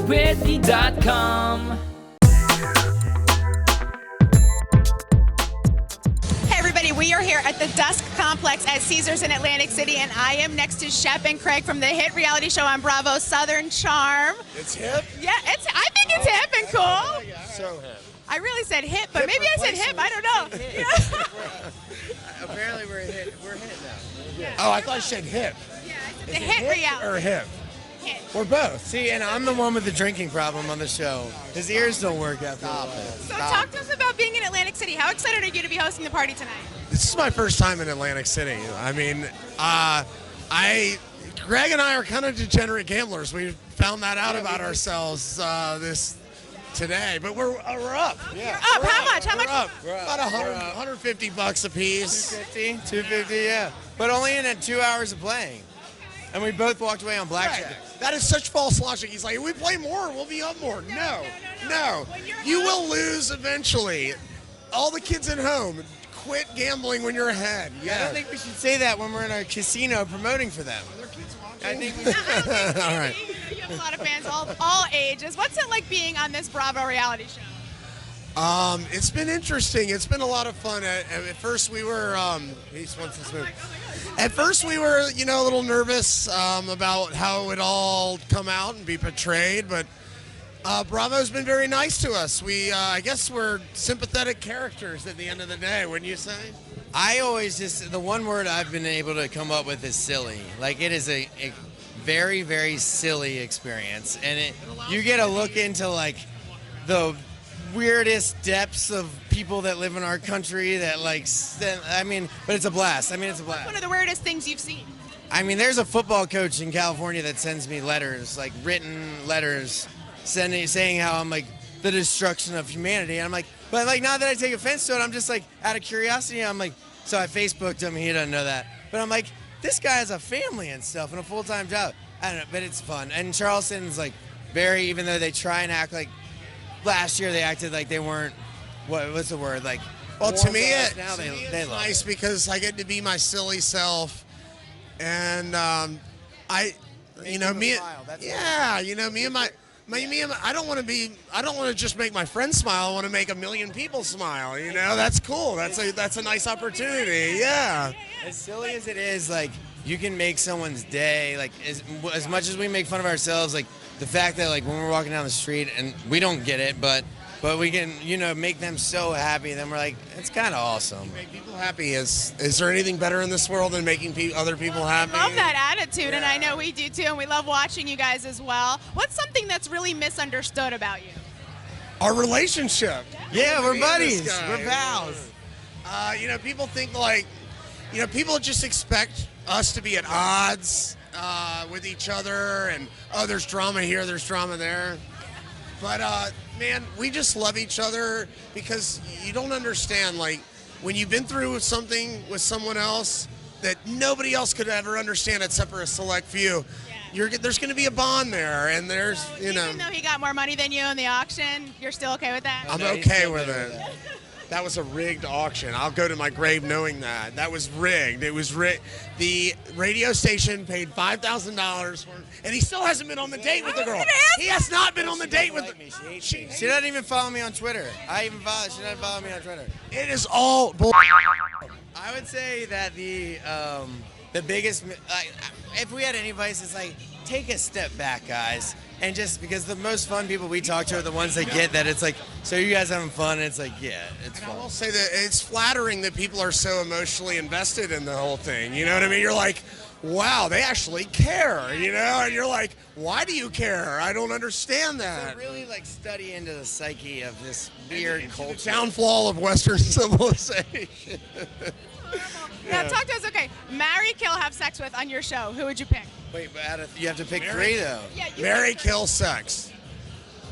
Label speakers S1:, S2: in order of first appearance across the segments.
S1: GoToWhitney.com.
S2: Hey everybody, we are here at the Dusk Complex at Caesars in Atlantic City, and I am next to Shep and Craig from the hit reality show on Bravo, Southern Charm.
S3: It's hip?
S2: Yeah, I think it's hip and cool.
S3: So hip.
S2: I really said hip, but maybe I said hip. I don't know. Yeah.
S4: Apparently we're hit now.
S2: Yeah.
S3: Oh, I thought you said hip.
S2: Yeah, I said the hit reality.
S3: Or hip?
S2: Hit.
S3: Or both.
S4: See, and I'm the one with the drinking problem on the show. His ears don't work after a while.
S2: So talk to us about being in Atlantic City. How excited are you to be hosting the party tonight?
S3: This is my first time in Atlantic City. I mean, Greg and I are kind of degenerate gamblers. We found that out about ourselves today, but we're up.
S2: Yeah. You're up. How much? How much?
S3: Up. About $150 a piece.
S4: 250, yeah. But only in 2 hours of playing. And we both walked away on blackjack.
S3: Right. That is such false logic. He's like, if we play more, we'll be up more. No. You will lose eventually. All the kids at home, quit gambling when you're ahead.
S4: Yeah. I don't think we should say that when we're in a casino promoting for them.
S3: Are there kids watching?
S4: I think we should.
S2: All right. You have a lot of fans, all ages. What's it like being on this Bravo reality show?
S3: It's been interesting. It's been a lot of fun. At first, we were. He just wants this move. At first, we were, a little nervous about how it would all come out and be portrayed, but Bravo's been very nice to us. I guess we're sympathetic characters at the end of the day, wouldn't you say?
S4: I always the one word I've been able to come up with is silly. Like, it is a very, very silly experience, and you get a look into like the weirdest depths of people that live in our country that but it's a blast. It's a blast.
S2: What's one of the weirdest things you've seen?
S4: There's a football coach in California that sends me letters, like written letters, saying how I'm like the destruction of humanity. And I'm like, but like, not that I take offense to it, I'm just like, out of curiosity, I'm like, so I Facebooked him, he doesn't know that. But I'm like, this guy has a family and stuff and a full-time job. I don't know, but it's fun. And Charleston's like even though they try and act like, last year they acted like they weren't, what's the word, like,
S3: well, to me
S4: it's
S3: nice because I get to be my silly self, and me and my I don't want to just make my friends smile. I want to make 1 million people smile. That's cool. That's a nice opportunity. Yeah.
S4: As silly as it is, like, you can make someone's day. Like, as much as we make fun of ourselves, like, the fact that, like, when we're walking down the street and we don't get it, but we can, make them so happy, then we're like, it's kind of awesome.
S3: Make people happy. Is there anything better in this world than making other people happy?
S2: I love that attitude, and I know we do too, and we love watching you guys as well. What's something that's really misunderstood about you?
S3: Our relationship.
S4: Yeah, we're buddies. We're pals.
S3: People think like, people just expect us to be at odds with each other, and there's drama here, there's drama there. But man, we just love each other because you don't understand, like, when you've been through something with someone else that nobody else could ever understand except for a select few. Yeah. There's going to be a bond there, and there's,
S2: so, even though he got more money than you in the auction, you're still okay with that?
S3: I'm okay with it. That was a rigged auction. I'll go to my grave knowing that. That was rigged. It was rigged. The radio station paid $5,000 for it, and he still hasn't been on the date with the girl. He has not been on the date with her.
S4: She doesn't even follow me on Twitter. She doesn't follow me on Twitter.
S3: It is all bull.
S4: I would say that the biggest, if we had any advice, it's like, take a step back, guys. And just because the most fun people we talk to are the ones that get that it's like, so you guys having fun? And it's like, yeah, it's fun.
S3: I will say that it's flattering that people are so emotionally invested in the whole thing. You know what I mean? You're like, wow, they actually care, And you're like, why do you care? I don't understand that.
S4: So really, like, study into the psyche of this weird culture.
S3: The downfall of Western civilization.
S2: Now, talk to us, okay. Marry, kill, have sex with on your show. Who would you pick?
S4: Wait, but you have to pick three, though.
S2: Yeah,
S3: marry, kill, sex.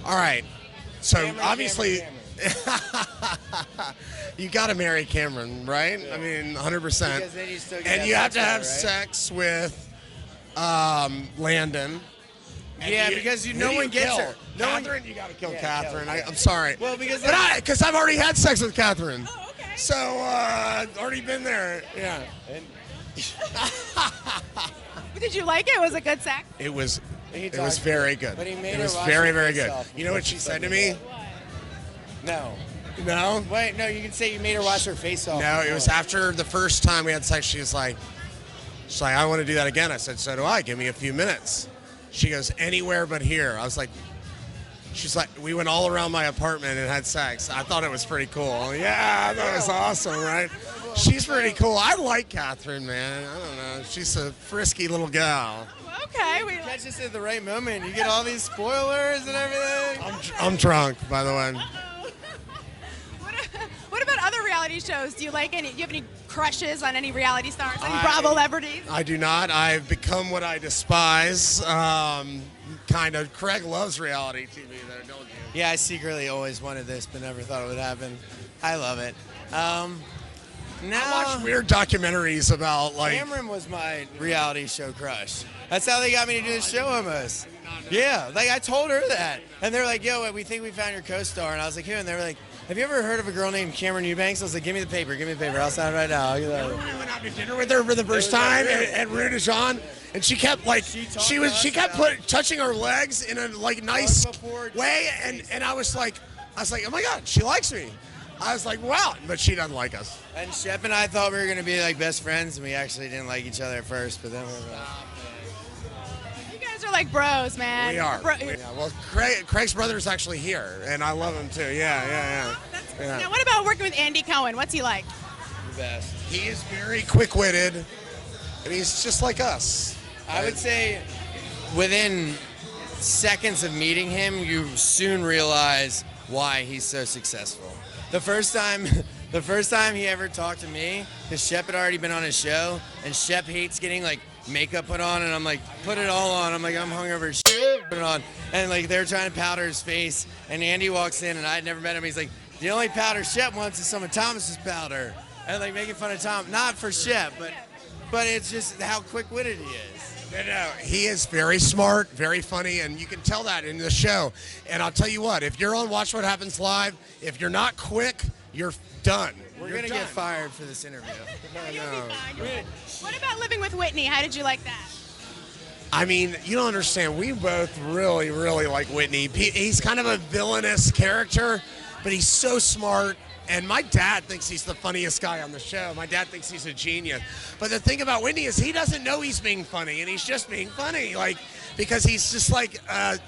S3: All right. So, Cameran, obviously, you got to marry Cameran, right? Yeah. 100%.
S4: Because then you still
S3: and you have to have sex with Landon.
S4: Yeah, because no one gets her.
S3: Kathryn, you got to kill Kathryn. I'm sorry.
S4: Well, because
S3: I've already had sex with Kathryn.
S2: Oh, okay.
S3: So, already been there. Yeah.
S2: Did you like it? Was it good sex?
S3: It was It was very good.
S4: But he made
S3: it
S4: her
S3: was
S4: wash
S3: very,
S4: her
S3: very
S4: face
S3: good.
S4: off
S3: You know what she said to me?
S4: No.
S3: No?
S4: Wait, no, you can say you made her wash her face off.
S3: No, it was after the first time we had sex. She's like, I want to do that again. I said, so do I. Give me a few minutes. She goes, anywhere but here. I was like, she's like, we went all around my apartment and had sex. I thought it was pretty cool. Yeah, that was awesome, right? She's pretty cool. I like Kathryn, man. I don't know. She's a frisky little gal.
S2: Okay.
S4: You catch us at the right moment. You get all these spoilers and everything.
S3: I'm drunk, by the way.
S2: What about other reality shows? Do you like any? Do you have any crushes on any reality stars? Any Bravo celebrities?
S3: I do not. I've become what I despise. Kind of. Craig loves reality TV, though, don't you?
S4: Yeah, I secretly always wanted this, but never thought it would happen. I love it. Now,
S3: I watch weird documentaries about like.
S4: Cameran was my reality show crush. That's how they got me to do the show almost. Yeah, like I told her that, and they're like, "Yo, we think we found your co-star," and I was like, "Who?" And they were like, "Have you ever heard of a girl named Cameran Eubanks?" I was like, "Give me the paper, give me the paper. I'll sign it right now."
S3: We went out to dinner with her for the first time at Rue de Jean, and she kept like touching our legs in a like nice way, and I was like, oh my god, she likes me. I was like, wow, but she doesn't like us.
S4: And Shep and I thought we were gonna be like best friends, and we actually didn't like each other at first, but then we were.
S2: You guys are like bros, man.
S3: We are. Yeah, well, Craig's brother's actually here, and I love him too. Yeah.
S2: Now, what about working with Andy Cohen? What's he like?
S4: The best.
S3: He is very quick-witted, and he's just like us.
S4: I would say within seconds of meeting him, you soon realize why he's so successful. The first time he ever talked to me, because Shep had already been on his show, and Shep hates getting like makeup put on, and I'm like, put it all on. I'm like, I'm hungover as shit, put it on. And like they're trying to powder his face, and Andy walks in, and I'd never met him. He's like, the only powder Shep wants is some of Thomas's powder, and like making fun of Tom, not for Shep, but it's just how quick-witted he is.
S3: No, he is very smart, very funny, and you can tell that in the show. And I'll tell you what, if you're on Watch What Happens Live, if you're not quick, you're done.
S4: We're going to get fired for this interview.
S2: You'll be fine. What about living with Whitney? How did you like that?
S3: I mean, you don't understand. We both really, really like Whitney. He's kind of a villainous character, but he's so smart. And my dad thinks he's the funniest guy on the show. My dad thinks he's a genius. But the thing about Whitney is he doesn't know he's being funny, and he's just being funny, like because he's just like a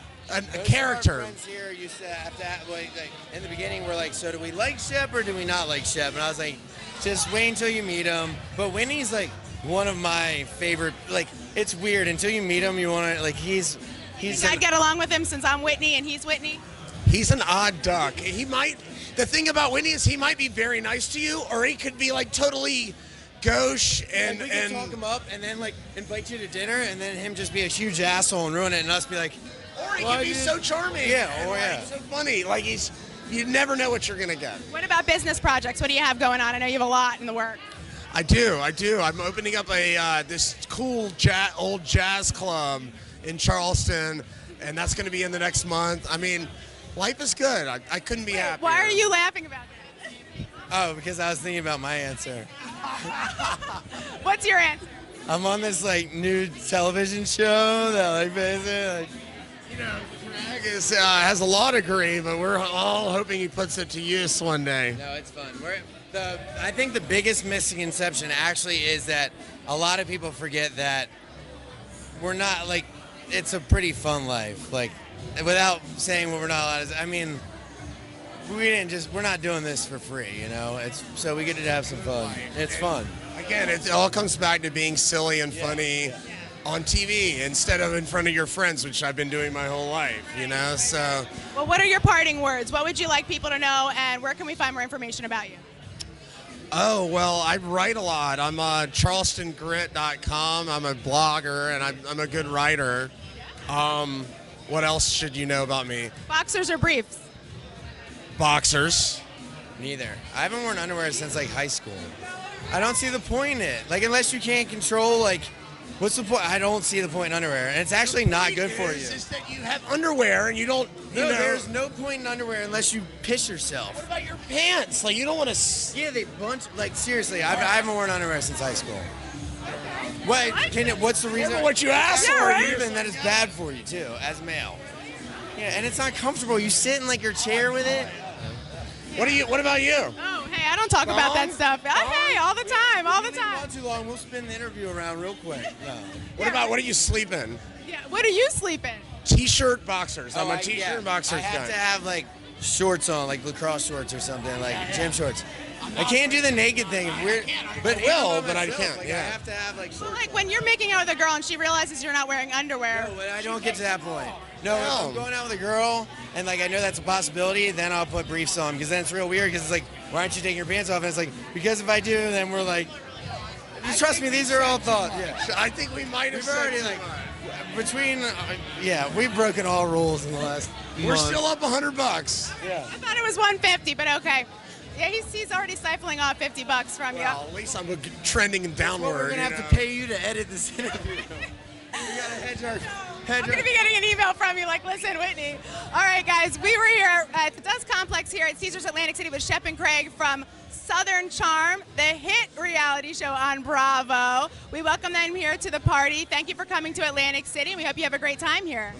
S3: character.
S4: Our friends here used to have to like in the beginning, we're like, so do we like Shep or do we not like Shep? And I was like, just wait until you meet him. But Whitney's like one of my favorite. Like it's weird until you meet him, you want to like he's.
S2: I'd get along with him since I'm Whitney and he's Whitney.
S3: He's an odd duck. He might. The thing about Whitney is he might be very nice to you, or he could be like totally gauche and
S4: we could talk him up and then like invite you to dinner and then him just be a huge asshole and ruin it and us be like,
S3: or he could be so charming.
S4: Yeah,
S3: so funny. Like you never know what you're gonna get.
S2: What about business projects? What do you have going on? I know you have a lot in the work.
S3: I do. I'm opening up this cool old jazz club in Charleston, and that's going to be in the next month. I mean, life is good. I couldn't be happier.
S2: Why are you laughing about that?
S4: oh, because I was thinking about my answer.
S2: What's your answer?
S4: I'm on this like new television show that like basically like.
S3: You know, Craig has a law degree, but we're all hoping he puts it to use one day.
S4: No, it's fun. I think the biggest misconception actually is that a lot of people forget that we're not like, it's a pretty fun life. Like, without saying what we're not allowed to, I mean, we're not doing this for free, you know? So we get to have some fun. It's fun.
S3: Again, it all comes back to being silly and funny on TV instead of in front of your friends, which I've been doing my whole life, you know? So.
S2: Well, what are your parting words? What would you like people to know, and where can we find more information about you?
S3: Oh, well, I write a lot. I'm charlestongrit.com. I'm a blogger, and I'm a good writer. What else should you know about me?
S2: Boxers or briefs?
S3: Boxers.
S4: Neither. I haven't worn underwear since like high school. I don't see the point in it. Like, unless you can't control, like, what's the point? I don't see the point in underwear, and it's actually not good for you.
S3: It's just that you have underwear and you don't.
S4: There's no point in underwear unless you piss yourself.
S3: What about your pants? Like, you don't want to.
S4: Yeah, they bunch. Like, seriously, I haven't worn underwear since high school. Wait, what's the reason?
S3: What you asked
S2: Yeah,
S3: for,
S2: right.
S3: you
S4: Even that is bad for you too, as male. Yeah, and it's not comfortable. You sit in like your chair with it.
S3: What about you?
S2: Oh, hey, I don't talk about that stuff. Hey, all the time, all the time.
S4: Not too long. We'll spin the interview around real quick. No.
S3: What do you sleep in?
S2: Yeah, what do you sleep in?
S3: T-shirt boxers. I'm a t-shirt
S4: yeah.
S3: and boxers
S4: I have
S3: guy.
S4: to have like shorts on, like lacrosse shorts or something, like gym shorts. I can't do the naked thing.
S3: But I can't.
S4: Like,
S3: Yeah.
S4: I have to have like
S2: So,
S4: shorts.
S2: like, when you're making out with a girl and she realizes you're not wearing underwear.
S4: No, but I don't get to that point. No, if I'm going out with a girl and like I know that's a possibility, then I'll put briefs on because then it's real weird because it's like, why aren't you taking your pants off? And it's like, because if I do, then we're like, just trust me, these are all thoughts. Yeah.
S3: I think we might have
S4: We've already like we've broken all rules in the last
S3: We're
S4: month.
S3: still up $100.
S4: Yeah.
S2: I thought it was 150, but okay. Yeah, he's already siphoning off $50 from you.
S3: Well, at least I'm trending
S4: Well,
S3: downward.
S4: we're gonna have to pay you to edit this interview. We gotta
S2: I'm going to be getting an email from you like, listen, Whitney. All right, guys, we were here at the Dusk Complex here at Caesars Atlantic City with Shep and Craig from Southern Charm, the hit reality show on Bravo. We welcome them here to the party. Thank you for coming to Atlantic City. We hope you have a great time here.